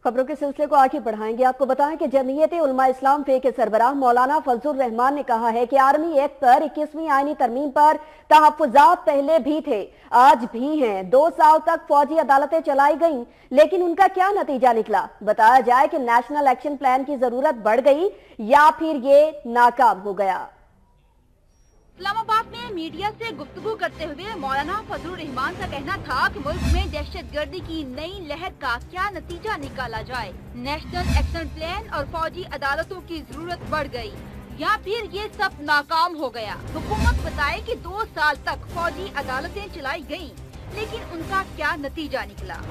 खबरों के सिलसिले को आगे बढ़ाएंगे। आपको बताएं कि जमीयत उलमा इस्लाम फे के सरबराह मौलाना फजलुर रहमान ने कहा है कि आर्मी एक्ट पर 21वीं आईनी तरमीम पर तहफ्फुजात पहले भी थे, आज भी हैं। 2 साल तक फौजी अदालतें चलाई गईं, लेकिन उनका क्या नतीजा निकला? बताया जाए कि नेशनल एक्शन प्लान की जरूरत बढ़ गई या फिर ये नाकाम हो गया। इस्लामाबाद में मीडिया से गुफ्तगू करते हुए मौलाना फजलुर रहमान का कहना था कि मुल्क में दहशतगर्दी की नई लहर का क्या नतीजा निकाला जाए। नेशनल एक्शन प्लान और फौजी अदालतों की जरूरत बढ़ गई या फिर ये सब नाकाम हो गया। हुकूमत बताए कि 2 साल तक फौजी अदालतें चलाई गयी, लेकिन उनका क्या नतीजा निकला।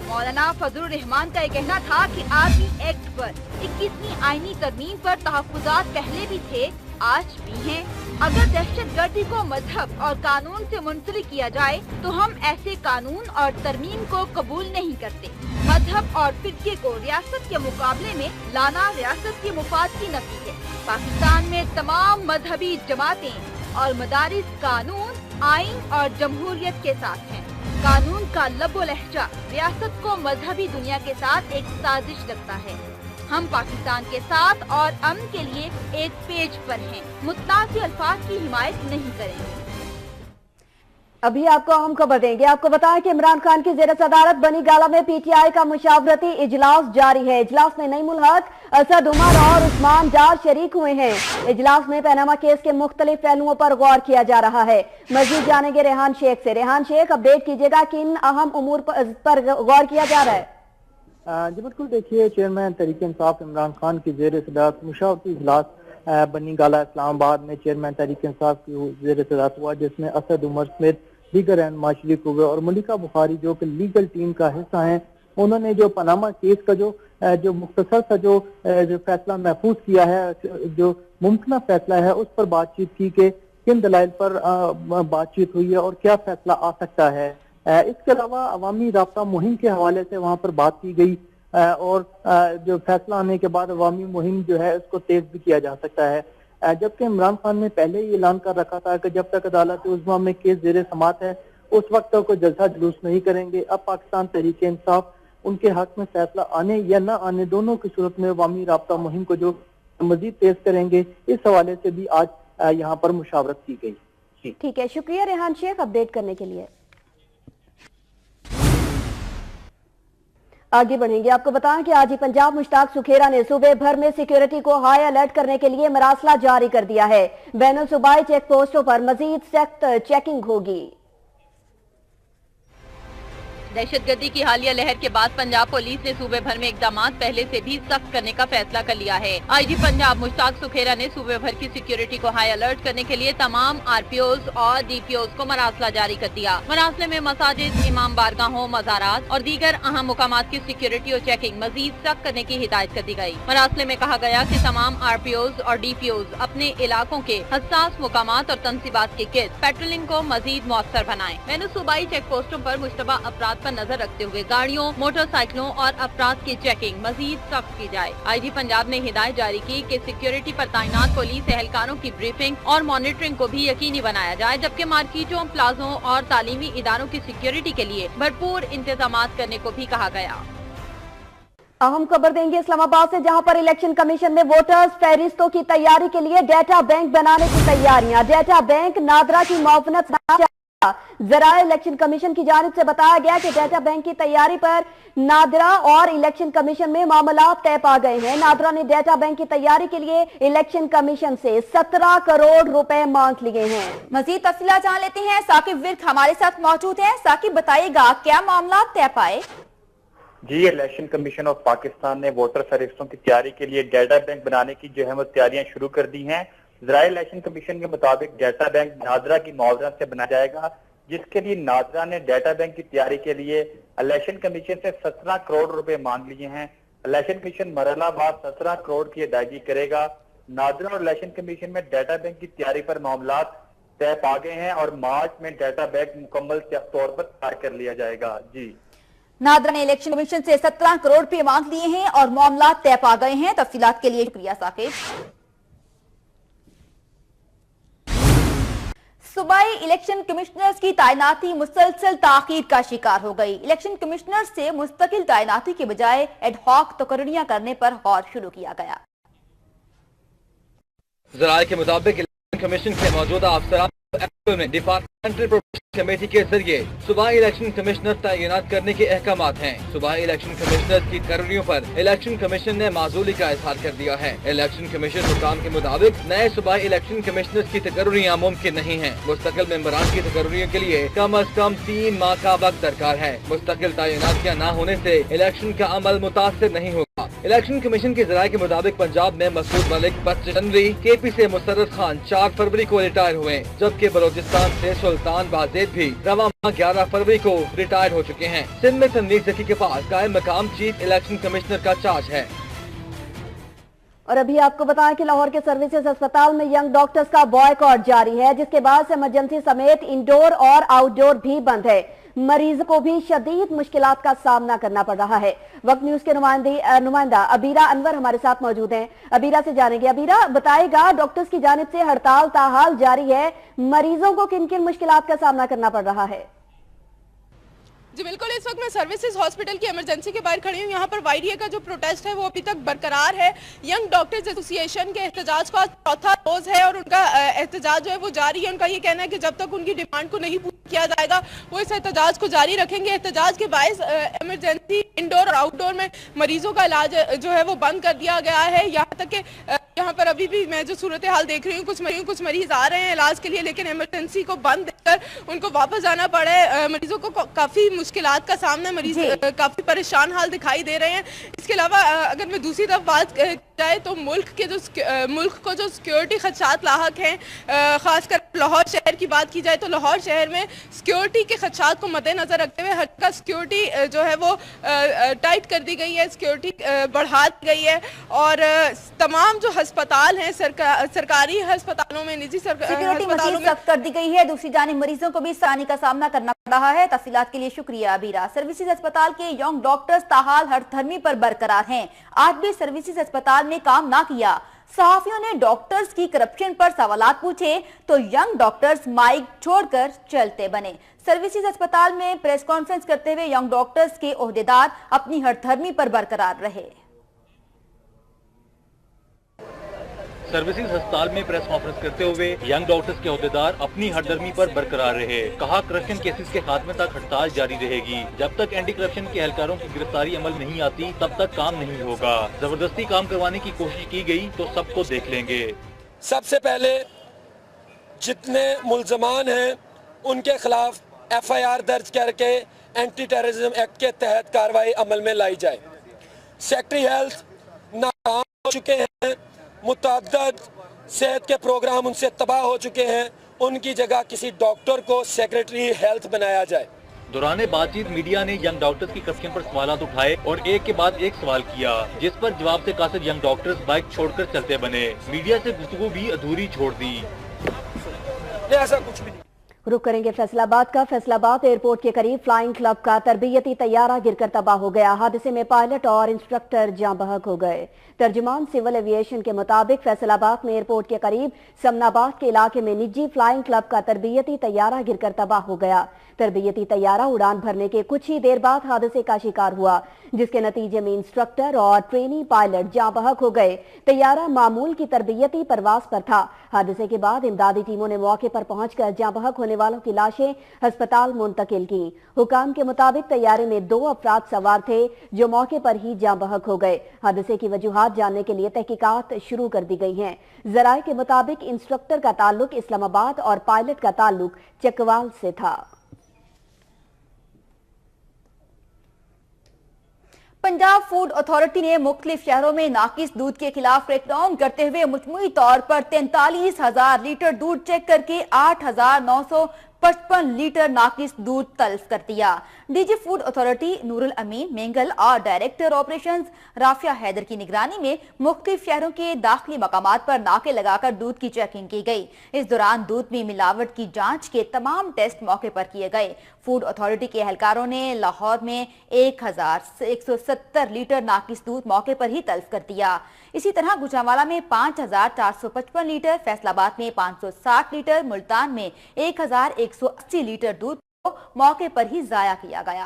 मौलाना फजलुर रहमान का ये कहना था कि आर्मी एक्ट पर 21वीं आईनी तरमीम पर तहफ्फुजात पहले भी थे, आज भी हैं। अगर दहशतगर्दी को मजहब और कानून से मुंसलिक किया जाए तो हम ऐसे कानून और तरमीम को कबूल नहीं करते। मजहब और फिरके को रियासत के मुकाबले में लाना रियासत के मुफाद की नफी है। पाकिस्तान में तमाम मजहबी जमातें और मदारिस कानून, आइन और जमहूरियत के साथ हैं। कानून का लबो लहजा रियासत को मजहबी दुनिया के साथ एक साजिश लगता है। हम पाकिस्तान के साथ और अमन के लिए एक पेज पर हैं, मुतनाज़ी अल्फाज की हिमायत नहीं करेंगे। अभी आपको अहम खबर देंगे। आपको बताएं कि इमरान खान की ज़ेर सदारत बनी गाला में पीटीआई का मुशावरती इजलास जारी है। इजलास में नईमुल हक, असद उमर और उस्मान जार शरीक हुए हैं। इजलास में पैनामा केस के मुख्तलिफ पहलुओं पर गौर किया जा रहा है। मजीद जानेंगे रेहान शेख से। रेहान शेख, अपडेट कीजिएगा, किन अहम उमूर पर गौर किया जा रहा है? जी बिल्कुल, देखिए, चेयरमैन तहरीक इंसाफ इमरान खान की ज़ेर सदारत मुशावरती इजलास बनी गाला इस्लामाबाद में चेयरमैन तहरीक इंसाफ की ज़ेर सदारत हुआ, जिसमें असद उमर समेत दीगर रहनुमा शरीक हुए और मलिका बुखारी जो कि लीगल टीम का हिस्सा हैं, उन्होंने जो पनामा केस का जो मुख्तसर सा जो फैसला महफूज किया है, जो मुमकिन फैसला है, उस पर बातचीत की कि किन दलाइल पर बातचीत हुई है और क्या फैसला आ सकता है। इसके अलावा अवामी राब्ता मुहिम के हवाले से वहाँ पर बात की गई और जो फैसला आने के बाद अवामी मुहिम जो है उसको तेज भी किया जा सकता है। जबकि इमरान खान ने पहले ही ऐलान कर रखा था कि जब तक अदालत उज़्मा में केस ज़ेर समात है उस वक्त तक कोई जलसा जुलूस नहीं करेंगे। अब पाकिस्तान तहरीक इंसाफ उनके हक में फैसला आने या न आने, दोनों की सूरत में अवामी राब्ता मुहिम को जो मजीद तेज करेंगे, इस हवाले से भी आज यहाँ पर मुशावरत की गई। ठीक है, शुक्रिया रेहान शेख अपडेट करने के लिए। आगे बढ़ेंगे। आपको बताएं कि आज ही पंजाब मुश्ताक सुखेरा ने सूबे भर में सिक्योरिटी को हाई अलर्ट करने के लिए मरासला जारी कर दिया है। बैनुल सूबाई चेक पोस्टों पर मजीद सख्त चेकिंग होगी। दहशतगर्दी की हालिया लहर के बाद पंजाब पुलिस ने सूबे भर में इकदाम पहले से भी सख्त करने का फैसला कर लिया है। आईजी पंजाब मुश्ताक सुखेरा ने सूबे भर की सिक्योरिटी को हाई अलर्ट करने के लिए तमाम आरपीओज और डीपीओज को मरासला जारी कर दिया। मरासले में मसाजिद, इमाम बारगाहों, मज़ारात और दीगर अहम मुकामात की सिक्योरिटी और चेकिंग मजीद सख्त करने की हिदायत कर दी गयी। मरासले में कहा गया कि तमाम आरपीओज और डीपीओज अपने इलाकों के हसास मुकामात और तनसीबात के गिर्द पेट्रोलिंग को मजीद मौसर बनाएं। मैंने सूबाई चेक पोस्टों पर मुश्तबा अपराध पर नजर रखते हुए गाड़ियों, मोटरसाइकिलों और अफराद की चेकिंग मजीद सख्त की जाए। आईजी पंजाब ने हिदायत जारी की कि सिक्योरिटी पर तैनात पुलिस एहलकारों की ब्रीफिंग और मॉनिटरिंग को भी यकीनी बनाया जाए, जबकि मार्केटों, प्लाजों और तालीमी इदारों की सिक्योरिटी के लिए भरपूर इंतजाम करने को भी कहा गया। अहम खबर देंगे इस्लामाबाद से, जहां पर इलेक्शन कमीशन में वोटर्स फहरिस्तों की तैयारी के लिए डेटा बैंक बनाने की तैयारियां। डेटा बैंक नादरा की मुआवनत ज़राए इलेक्शन कमीशन की जानिब से बताया गया कि डेटा बैंक की तैयारी पर नादरा और इलेक्शन कमीशन में मामलात तय पा गए हैं। नादरा ने डेटा बैंक की तैयारी के लिए इलेक्शन कमीशन से 17 करोड़ रुपए मांग लिए हैं। मजीद तफसीलात जान लेते हैं। साकिब विर्क हमारे साथ मौजूद हैं। साकिब, बताइएगा क्या मामलात तय पाए? जी, इलेक्शन कमीशन ऑफ पाकिस्तान ने वोटर फहरिस्तों की तैयारी के लिए डेटा बैंक बनाने की जो है वो तैयारियां शुरू कर दी हैं। ज़राए इलेक्शन कमीशन के मुताबिक डेटा बैंक नादरा की मुआवनत से बना जाएगा, जिसके लिए नादरा ने डेटा बैंक की तैयारी के लिए इलेक्शन कमीशन से 17 करोड़ रुपए मांग लिए हैं। इलेक्शन कमीशन मरहलावार 17 करोड़ की अदायगी करेगा। नादरा और इलेक्शन कमीशन में डेटा बैंक की तैयारी पर मामलात तय पा गए हैं और मार्च में डेटा बैंक मुकम्मल तौर पर तैयार कर लिया जाएगा। जी, नादरा ने इलेक्शन कमीशन से 17 करोड़ रुपए मांग लिए हैं और मामलात तय पा गए हैं। तफसीलात के लिए शुक्रिया साकिब। सूबाई इलेक्शन कमिश्नर्स की तैनाती मुसलसल ताखीर का शिकार हो गई। इलेक्शन कमिश्नर्स से मुस्तकिल तैनाती के बजाय एडहॉक तकर्रियां करने पर गौर शुरू किया गया। ज़राए के मुताबिक इलेक्शन कमीशन के मौजूदा अफसरान में डिपार्टमेंटल प्रोफेशनल कमेटी के जरिए सूबाई इलेक्शन कमिश्नर तैनात करने के अहकामात हैं। सूबाई इलेक्शन कमिश्नर की तकर्रियों पर इलेक्शन कमीशन ने माजूली का इजहार कर दिया है। इलेक्शन कमीशन हुकाम के मुताबिक नए सूबाई इलेक्शन कमिश्नर की तकर्रियां मुमकिन नहीं है। मुस्तकिल मेंबरान की तकर्रियों के लिए कम अज कम 3 माह का वक्त दरकार है। मुस्तकिल तैनातियां न होने से इलेक्शन का अमल मुतासिर नहीं होगा। इलेक्शन कमीशन के ज़राए के मुताबिक पंजाब में मसूद मलिक 25 जनवरी, केपी से मुसर्रत खान 4 फरवरी को रिटायर हुए, जबकि बलोचिस्तान से सुल्तान बाजेद भी रवा माह 11 फरवरी को रिटायर हो चुके हैं। सिंध में तनवीर ज़की के पास कायम मकाम चीफ इलेक्शन कमिश्नर का चार्ज है। और अभी आपको बताएं कि लाहौर के सर्विसेज अस्पताल में यंग डॉक्टर्स का बॉयकॉट जारी है, जिसके बाद से इमरजेंसी समेत इंडोर और आउटडोर भी बंद है। मरीज को भी शदीद मुश्किलात का सामना करना पड़ रहा है। वक्त न्यूज के नुमाइंदा अबीरा अनवर हमारे साथ मौजूद हैं। अबीरा से जानेंगे। अबीरा, बताएगा डॉक्टर्स की जानिब से हड़ताल ताहाल जारी है, मरीजों को किन किन मुश्किलात का सामना करना पड़ रहा है? जी बिल्कुल, इस वक्त मैं सर्विसेज हॉस्पिटल की इमरजेंसी के बाहर खड़ी हूँ। यहाँ पर वाईडीए का जो प्रोटेस्ट है वो अभी तक बरकरार है। यंग डॉक्टर्स एसोसिएशन के एहतजाज का चौथा रोज है और उनका एहतजाज जो है वो जारी है। उनका ये कहना है कि जब तक उनकी डिमांड को नहीं पूरा किया जाएगा वो इस एहतजाज को जारी रखेंगे। एहतजाज के बायस इमरजेंसी इंडोर और आउटडोर में मरीजों का इलाज जो है वो बंद कर दिया गया है। यहाँ तक कि यहाँ पर अभी भी मैं जो सूरत हाल देख रही हूँ, कुछ मरीज आ रहे हैं इलाज के लिए, लेकिन इमरजेंसी को बंद देखकर उनको वापस जाना पड़ा है। मरीजों को काफी मुश्किलात का सामना, मरीज काफी परेशान हाल दिखाई दे रहे हैं। इसके अलावा अगर मैं दूसरी तरफ बात जाए तो मुल्क को जो सिक्योरिटी खदशात लाहक हैं, खासकर लाहौर शहर की बात की जाए तो लाहौर शहर में सिक्योरिटी के खदशात को मद्देनजर रखते हुए हर का सिक्योरिटी जो है वो टाइट कर दी गई है, सिक्योरिटी बढ़ा दी गई है और तमाम जो अस्पताल हैं सरकारी अस्पतालों में, निजी अस्पतालों में कर दी गई है। दूसरी जानिब मरीजों को भी सानी का सामना करना पड़ रहा है। तफसीलात के लिए शुक्रिया अबीरा। सर्विसेज अस्पताल के यंग डॉक्टर्स ताहाल हड़थर्मी पर बरकरार हैं। आज भी सर्विसेज अस्पताल में काम ना किया। सहाफियों ने डॉक्टर्स की करप्शन पर सवालात पूछे तो यंग डॉक्टर्स माइक छोड़कर चलते बने। सर्विसेज अस्पताल में प्रेस कॉन्फ्रेंस करते हुए यंग डॉक्टर्स के ओहदेदार अपनी हड़थर्मी पर बरकरार रहे। सर्विसेज अस्पताल में प्रेस कॉन्फ्रेंस करते हुए यंग डॉक्टर्स के ओहदेदार अपनी हड़दर्मी पर बरकरार रहे। कहा करप्शन केसेस के खात्मे तक हड़ताल जारी रहेगी। जब तक एंटी करप्शन के एहलकारों की गिरफ्तारी अमल नहीं आती तब तक काम नहीं होगा। जबरदस्ती काम करवाने की कोशिश की गई तो सबको देख लेंगे। सबसे पहले जितने मुल्जमान हैं उनके खिलाफ FIR दर्ज करके एंटी टेररिज्म एक्ट के तहत कार्रवाई अमल में लाई जाए। सेक्रेटरी हेल्थ नाकाम हो चुके हैं, मुतअद्दिद सेहत के प्रोग्राम उनसे तबाह हो चुके हैं, उनकी जगह किसी डॉक्टर को सेक्रेटरी हेल्थ बनाया जाए। दौरान बातचीत मीडिया ने यंग डॉक्टर्स की करप्शन पर सवालात उठाए और एक के बाद एक सवाल किया, जिस पर जवाब से कासिर यंग डॉक्टर्स बाइक छोड़कर चलते बने। मीडिया से गुफ्तगू भी अधूरी छोड़ दी। ऐसा कुछ भी नहीं। रुक करेंगे फैसलाबाद का। फैसलाबाद एयरपोर्ट के करीब फ्लाइंग क्लब का तरबियती तैयारा गिरकर तबाह हो गया। हादसे में पायलट और इंस्ट्रक्टर जाँ बहक हो गए। तर्जुमान सिविल एविएशन के मुताबिक फैसलाबाद में एयरपोर्ट के करीब समनाबाद के इलाके में निजी फ्लाइंग क्लब का तरबियती तैयारा गिरकर तबाह हो गया। तरबियती तैयारा उड़ान भरने के कुछ ही देर बाद हादसे का शिकार हुआ, जिसके नतीजे में इंस्ट्रक्टर और ट्रेनी पायलट जाँ बहक हो गए। तैयारा मामूल की तरबियती परवाज पर था। हादसे के बाद इमदादी टीमों ने मौके पर पहुंचकर जाँ बहक होने वालों की लाशें अस्पताल मुंतकिल की। हुकाम के मुताबिक तैयारे में 2 अफराद सवार थे जो मौके पर ही जाँ बहक हो गए। हादसे की वजूहात जानने के लिए तहकीकात शुरू कर दी गई हैं। जराये के मुताबिक इंस्ट्रक्टर का ताल्लुक इस्लामाबाद और पायलट का ताल्लुक चकवाल से था। पंजाब फूड अथॉरिटी ने मुख्तलिफ शहरों में नाकिस दूध के खिलाफ क्रैकडाउन करते हुए मजमूई तौर पर 43,000 लीटर दूध चेक करके 8,955 लीटर नाकिस दूध तल्फ कर दिया। डीजी फूड अथॉरिटी नूरुल अमीन मेंगल और डायरेक्टर ऑपरेशंस राफिया हैदर की निगरानी में मुख्तलिफ शहरों के दाखिली मकामात पर नाके लगाकर दूध की चेकिंग की गई। इस दौरान दूध में मिलावट की जांच के तमाम टेस्ट मौके पर किए गए। फूड अथॉरिटी के एहलकारों ने लाहौर में 1170 लीटर नाकिस दूध मौके पर ही तल्फ कर दिया। इसी तरह गुजरांवाला में 5455 लीटर, फैसलाबाद में 560 लीटर, मुल्तान में 1180 लीटर दूध को मौके पर ही जाया किया गया।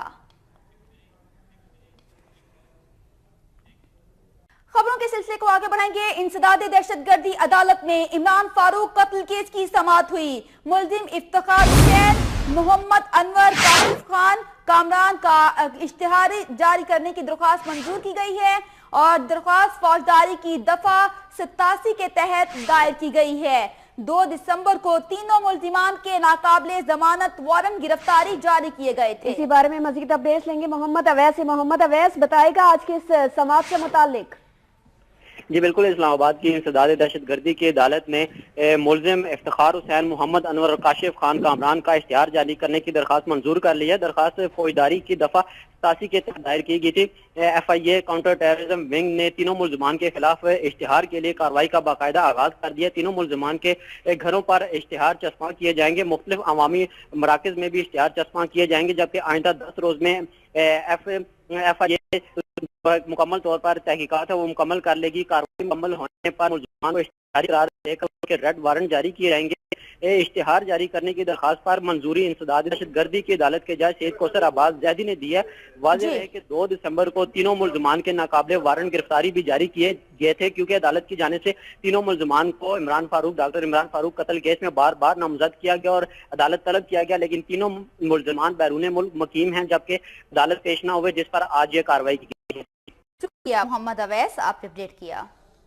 खबरों के सिलसिले को आगे बढ़ाएंगे। इंसदादे दहशतगर्दी अदालत में इमरान फारूक कत्ल केस की समाअत हुई। मुलजिम इफ्तिखार हुसैन, मोहम्मद अनवर, काशिफ खान, कामरान का इश्तिहार जारी करने की दरख्वास्त मंजूर की गई है और दरख्वास्त फौजदारी की दफा 87 के तहत दायर की गई है। 2 दिसंबर को तीनों मुल्जिमान के नाकाबिले जमानत वारंट गिरफ्तारी जारी किए गए थे। इसी बारे में मजीद अपडेट्स लेंगे मोहम्मद अवैस से। मोहम्मद अवैस बताएगा आज के इस समाअत के मुतालिक। जी बिल्कुल, इस्लामाबाद की इंसदाद दहशतगर्दी की अदालत ने मुलजिम इफ्तिखार हुसैन, मोहम्मद अनवर और काशिफ खान कामरान का इश्तिहार जारी करने की दरख्वास्त मंजूर कर ली है। दरख्वास्त फौजदारी की दफा 87 के तहत दायर की गई थी। FIA काउंटर टेररिज्म विंग ने तीनों मुलजमान के खिलाफ इश्तिहार के लिए कार्रवाई का बाकायदा आगाज कर दिया। तीनों मुलजमान के घरों पर इश्तिहार चस्पा किए जाएंगे, मुख्तलिफ अवामी मराकज में भी इश्तिहार चस्पा किए जाएंगे, जबकि आइंदा 10 रोज में FIA मुकम्मल तौर पर तहकीकात है वो मुकम्मल कर लेगी। कार्रवाई मुकम्मल होने पर मुलजमान को इश्तिहार करार देकर उनके रेड वारंट जारी किए जाएंगे। इश्तिहार जारी करने की दरखास्त पर मंजूरी इंसदाद दहशतगर्दी की अदालत के जज सैयद कौसर अब्बास जैदी ने दी है। वाज़ेह है कि 2 दिसंबर को तीनों मुलजमान के नाकाबिले वारंट गिरफ्तारी भी जारी किए गए थे, क्योंकि अदालत की जाने से तीनों मुलजमान को डॉक्टर इमरान फारूक कत्ल केस में बार बार नामजद किया गया और अदालत तलब किया गया, लेकिन तीनों मुलजमान बैरून मुल्क मुकीम हैं, जबकि अदालत पेश न हुए, जिस पर आज ये कार्रवाई की गई। शुक्रिया मोहम्मद अवैस, आपने अपडेट किया।